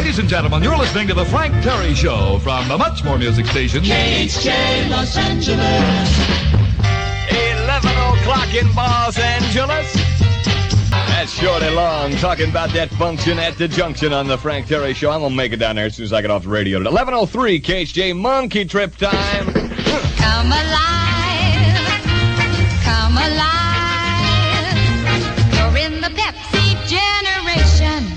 Ladies and gentlemen, you're listening to The Frank Terry Show from the Much More Music Station. KHJ Los Angeles. 11 o'clock in Los Angeles. That's Shorty Long talking about that function at the junction on The Frank Terry Show. I'm going to make it down there as soon as I get off the radio. At 11:03, KHJ Monkey Trip time. Come alive. Come alive. You're in the Pepsi generation.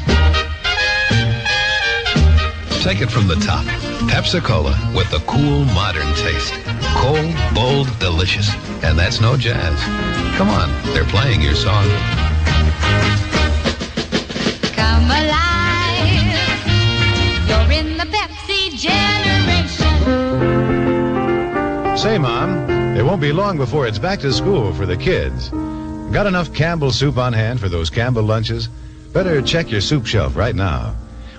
Take it from the top. Pepsi-Cola with the cool, modern taste. Cold, bold, delicious. And that's no jazz. Come on, they're playing your song. Come alive. You're in the Pepsi generation. Say, Mom, it won't be long before it's back to school for the kids. Got enough Campbell soup on hand for those Campbell lunches? Better check your soup shelf right now.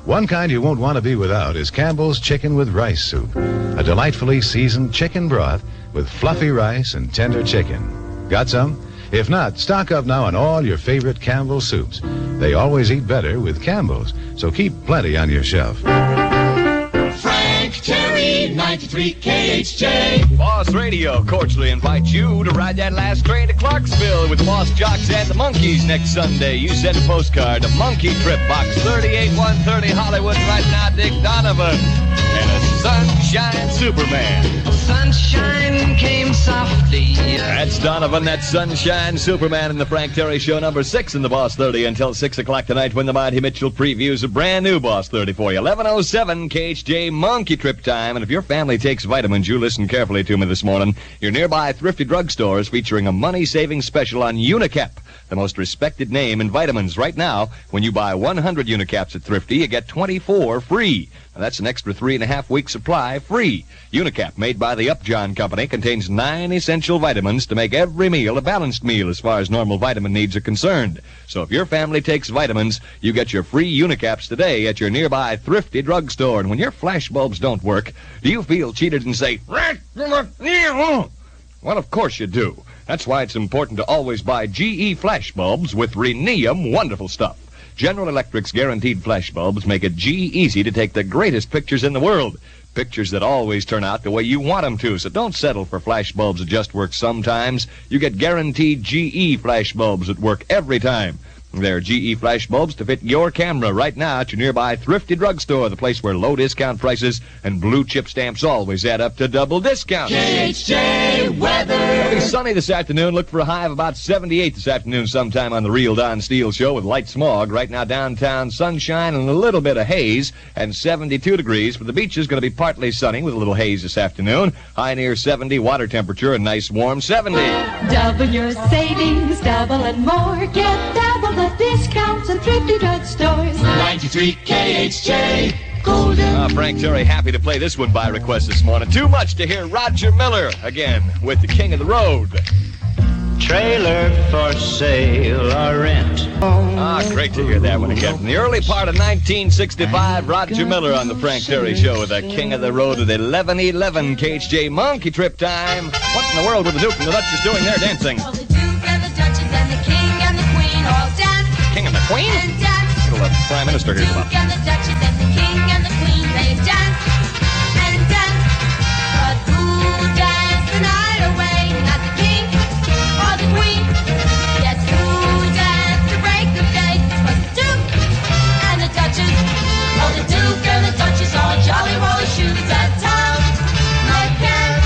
One kind you won't want to be without is Campbell's Chicken with Rice Soup, a delightfully seasoned chicken broth with fluffy rice and tender chicken. Got some? If not, stock up now on all your favorite Campbell soups. They always eat better with Campbell's, so keep plenty on your shelf. Frank Terry, 93 KHJ. Boss Radio cordially invites you to ride that last train to Clarksville with Boss Jocks and the Monkees next Sunday. You send a postcard to Monkey Trip, Box 38130 Hollywood. Right now, Dick Donovan and a Sunshine Superman. Sunshine came softly. That's Donovan, that's Sunshine Superman in the Frank Terry Show, number 6 in the Boss 30 until 6 o'clock tonight when the Mighty Mitchell previews a brand new Boss 30 for you. 11:07 KHJ Monkey Trip time. And if your family takes vitamins, you listen carefully to me this morning. Your nearby thrifty drugstore is featuring a money-saving special on Unicap, the most respected name in vitamins. Right now, when you buy 100 Unicaps at Thrifty, you get 24 free. Now, that's an extra 3.5-week supply free. Unicap, made by the Upjohn Company, contains 9 essential vitamins to make every meal a balanced meal as far as normal vitamin needs are concerned. So if your family takes vitamins, you get your free Unicaps today at your nearby Thrifty drugstore. And when your flash bulbs don't work, do you feel cheated and say, well, of course you do. That's why it's important to always buy GE flash bulbs with rhenium wonderful stuff. General Electric's guaranteed flash bulbs make it G-easy to take the greatest pictures in the world. Pictures that always turn out the way you want them to. So don't settle for flash bulbs that just work sometimes. You get guaranteed GE flash bulbs that work every time. They're GE flash bulbs to fit your camera right now at your nearby Thrifty drugstore, the place where low discount prices and blue chip stamps always add up to double discounts. KHJ weather. It'll be sunny this afternoon. Look for a high of about 78 this afternoon sometime on the Real Don Steele Show with light smog. Right now downtown sunshine and a little bit of haze and 72 degrees. But the beach is going to be partly sunny with a little haze this afternoon. High near 70, water temperature a nice warm 70. Double your savings, double and more. Get double the discounts at Thrifty drugstores. 93 KHJ Golden. Frank Terry happy to play this one by request this morning. Too much to hear Roger Miller again with the King of the Road. Trailer for sale or rent. Great to hear that one again. From the early part of 1965, Roger Miller on the Frank Terry Show with the King of the Road at 11:11 KHJ Monkey Trip time. What in the world were the Duke and the Duchess doing there dancing? Well, the Duke and the Duchess and the King and the Queen all dance. King and the Queen? And dance. It'll let the Prime Minister hear about. Duke and the Duchess and the King and the Queen, they dance and dance. But who danced the night away? Not the King or the Queen. Yes, who danced to break the day? Was the Duke and the Duchess. Oh, the Duke and the Duchess are jolly roller shoes at town. My pen.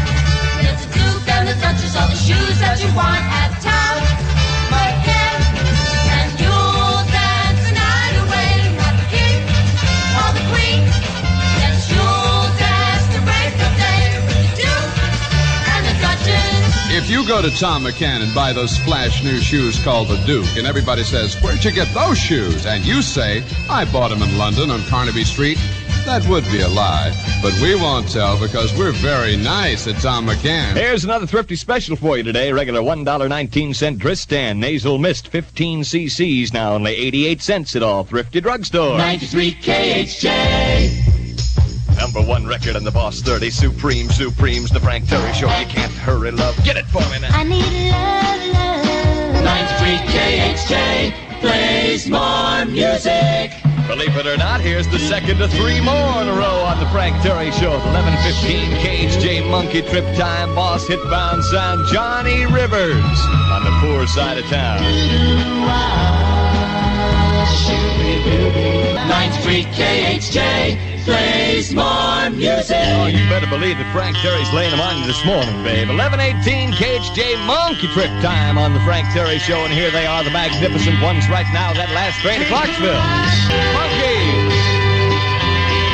Yes, the Duke and the Duchess are the shoes that you want at town. My pen. And you'll dance the night away. Not the King or the Queen. Yes, you'll dance to break the day with the Duke and the Duchess. If you go to Tom McCann and buy those splash new shoes called the Duke, and everybody says, where'd you get those shoes? And you say, I bought them in London on Carnaby Street, that would be a lie. But we won't tell because we're very nice at Tom McCann. Here's another thrifty special for you today. Regular $1.19 Dristan Nasal Mist, 15 cc's, now only 88 cents at all thrifty drugstores. 93 KHJ. Number 1 record on the Boss 30, Supremes, the Frank Terry Show. You can't hurry, love. Get it for me now. I need love, love. 93 KHJ plays more music. Believe it or not, here's the second of three more in a row on the Frank Terry Show. 11:15 KHJ Monkey Trip Time. Boss Hitbound Sound. Johnny Rivers on the poor side of town. 93 KHJ plays more music. Oh, you better believe that Frank Terry's laying them on you this morning, babe. 11:18 KHJ Monkey Trip Time on the Frank Terry Show, and here they are, the magnificent ones right now, that last train to Clarksville. Monkeys!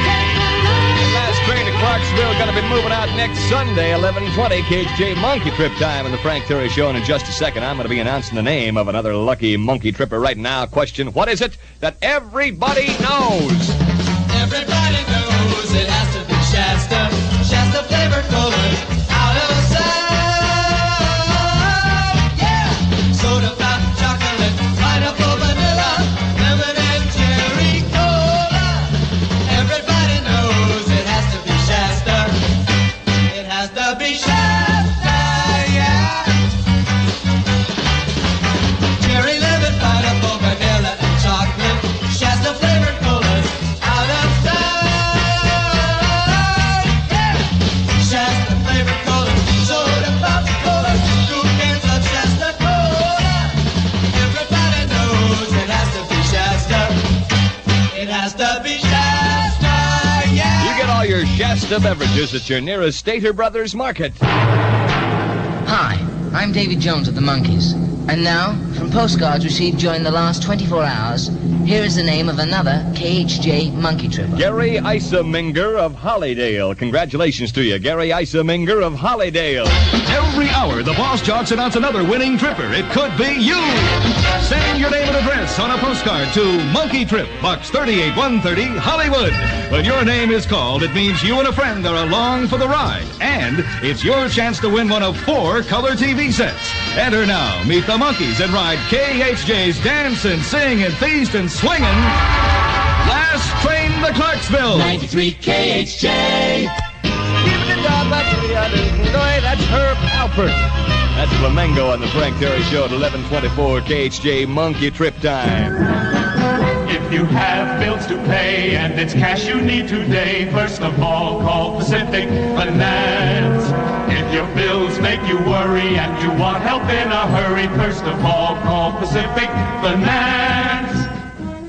That last train to Clarksville going to be moving out next Sunday, 11:20 KHJ Monkey Trip Time on the Frank Terry Show, and in just a second, I'm going to be announcing the name of another lucky monkey tripper right now. Question, what is it that everybody knows? Everybody knows it has to be Shasta. Shasta flavored cola out of sight. Yeah! Soda pop, chocolate, pineapple, vanilla, lemon and cherry cola. Everybody knows it has to be Shasta. It has to be Shasta, yeah! Cherry, lemon, pineapple, vanilla and chocolate. Shasta flavored colas out of sight. Yeah! Shasta flavored cola, soda pop cola, 2 cans of Shasta cola. Everybody knows it has to be Shasta. It has to be Shasta, yeah! You get all your Shasta beverages at your nearest Stater Brothers Market. Hi, I'm Davy Jones of the Monkees. And now, from postcards received during the last 24 hours, here is the name of another KHJ Monkey Tripper. Gary Isaminger of Hollydale. Congratulations to you, Gary Isaminger of Hollydale. Every hour, the Boss Jocks announce another winning tripper. It could be you. Send your name and address on a postcard to Monkey Trip, Box 38130, Hollywood. When your name is called, it means you and a friend are along for the ride. And it's your chance to win one of 4 color TV sets. Enter now. Meet the Monkees and ride KHJ's Dance and Sing and Feast and Swingin' Last Train to Clarksville. 93 KHJ. That's Herb Alpert. That's Flamengo on the Frank Terry Show at 11:24 KHJ Monkey Trip Time. If you have bills to pay and it's cash you need today, first of all call Pacific Finance. If your bills make you worry and you want help in a hurry, first of all call Pacific Finance.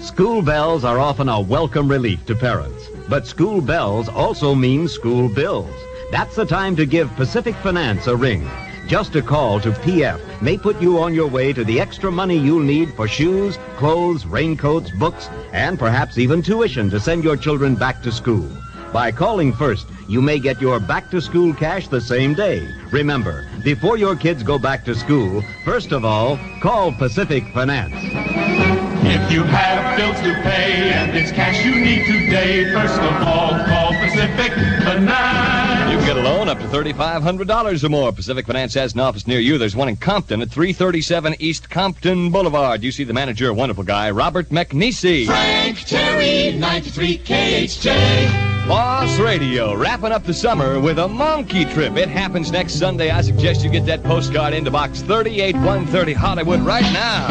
School bells are often a welcome relief to parents, but school bells also mean school bills. That's the time to give Pacific Finance a ring. Just a call to PF may put you on your way to the extra money you'll need for shoes, clothes, raincoats, books, and perhaps even tuition to send your children back to school. By calling first, you may get your back-to-school cash the same day. Remember, before your kids go back to school, first of all, call Pacific Finance. If you have bills to pay and it's cash you need today, first of all call Pacific Finance. You can get a loan up to $3,500 or more. Pacific Finance has an office near you. There's one in Compton at 337 East Compton Boulevard. You see the manager, a wonderful guy, Robert McNeesey. Frank Terry, 93 KHJ. Boss Radio, wrapping up the summer with a monkey trip. It happens next Sunday. I suggest you get that postcard into Box 38130 Hollywood right now.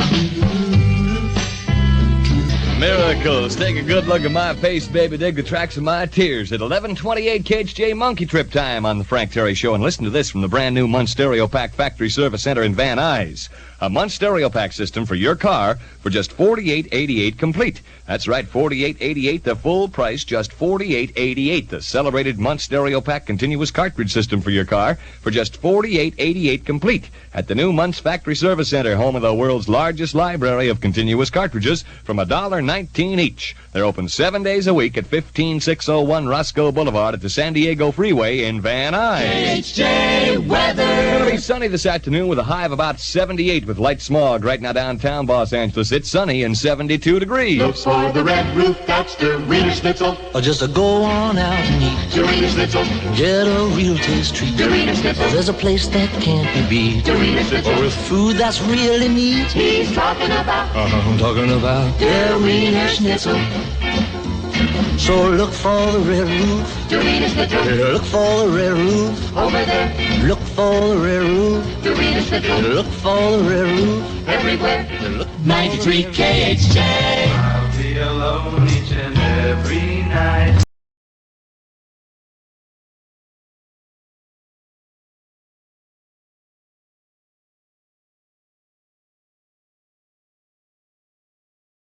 Miracles. Take a good look at my face, baby. Dig the tracks of my tears at 11:28 KHJ Monkey Trip Time on the Frank Terry Show. And listen to this from the brand new Munn Stereo Pack Factory Service Center in Van Nuys. A Munn Stereo Pack system for your car for just $48.88 complete. That's right, $48.88, the full price, just $48.88. The celebrated Munn Stereo Pack continuous cartridge system for your car for just $48.88 complete. At the new Munn's Factory Service Center, home of the world's largest library of continuous cartridges from $1.19 each. They're open 7 days a week at 15601 Roscoe Boulevard at the San Diego Freeway in Van Nuys. KHJ weather. It's going to be sunny this afternoon with a high of about 78 with light smog right now downtown Los Angeles. It's sunny and 72 degrees. Look for the red roof, that's the Wiener Schnitzel. Or just a go on out and eat The Wiener Schnitzel. Get a real taste treat. The Wiener Schnitzel. There's a place that can't be beat. The Wiener Schnitzel. Or with food that's really neat. He's talking about I'm talking about the Wiener Schnitzel. So look for the red roof. The Wiener Schnitzel. Look for the red roof. Over there. Look for the red roof. The Wiener Schnitzel. Look for the red roof. Everywhere. 93 KHJ. I'll be alone each every